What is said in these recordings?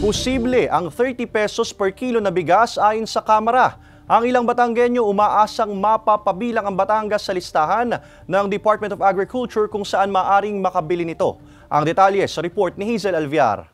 Posible ang 30 pesos per kilo na bigas ayon sa Kamara. Ang ilang Batanggenyo umaasang mapapabilang ang Batangas sa listahan ng Department of Agriculture kung saan maaring makabili nito. Ang detalye sa report ni Hazel Alviar.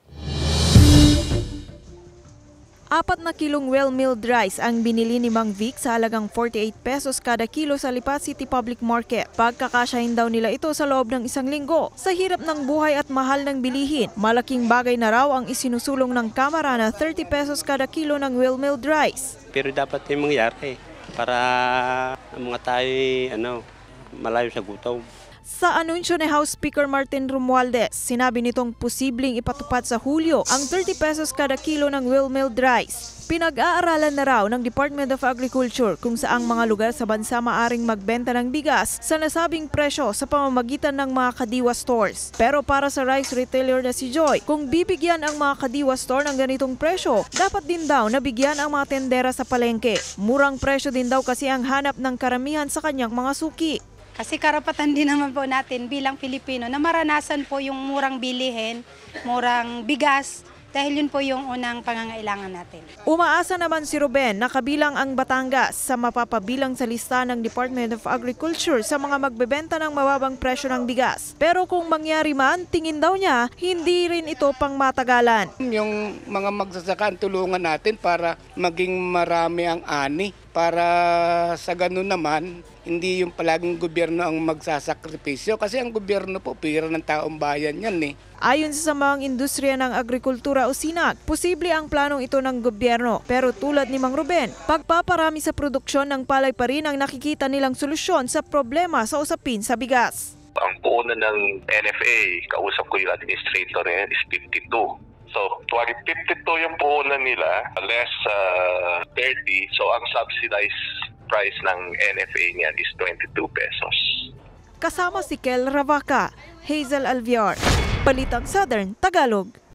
4 na kilong well-milled rice ang binili ni Mang Vic sa halagang 48 pesos kada kilo sa Lipa City Public Market. Pagkakasyahin daw nila ito sa loob ng isang linggo. Sa hirap ng buhay at mahal ng bilihin, malaking bagay na raw ang isinusulong ng Kamara na 30 pesos kada kilo ng well-milled rice. Pero dapat yung mangyari para mga tayo malayo sa gutom. Sa anunsyo ni House Speaker Martin Romualdez, sinabi nitong posibleng ipatupad sa Hulyo ang 30 pesos kada kilo ng well-milled rice. Pinag-aaralan na raw ng Department of Agriculture kung saang mga lugar sa bansa maaring magbenta ng bigas sa nasabing presyo sa pamamagitan ng mga Kadiwa stores. Pero para sa rice retailer na si Joy, kung bibigyan ang mga Kadiwa store ng ganitong presyo, dapat din daw nabigyan ang mga tendera sa palengke. Murang presyo din daw kasi ang hanap ng karamihan sa kanyang mga suki. Kasi karapatan din naman po natin bilang Pilipino na maranasan po yung murang bilihin, murang bigas, dahil yun po yung unang pangangailangan natin. Umaasa naman si Ruben na kabilang ang Batangas sa mapapabilang sa lista ng Department of Agriculture sa mga magbebenta ng mababang presyo ng bigas. Pero kung mangyari man, tingin daw niya, hindi rin ito pang matagalan. Yung mga magsasaka, tulungan natin para maging marami ang ani. Para sa ganun naman, hindi yung palaging gobyerno ang magsasakripisyo kasi ang gobyerno po pira ng taong bayan yan eh. Ayon sa samahang industriya ng agrikultura o SINAG, posible ang planong ito ng gobyerno. Pero tulad ni Mang Ruben, pagpaparami sa produksyon ng palay pa rin ang nakikita nilang solusyon sa problema sa usapin sa bigas. Ang puhunan ng NFA, kausap ko yung administrator niya, is 52. So, 52 yung puhunan nila, less 30. So, ang subsidized price ng NFA niyan is 22 pesos. Kasama si Kel Ravaca, Hazel Alviar, Balitang Southern, Tagalog.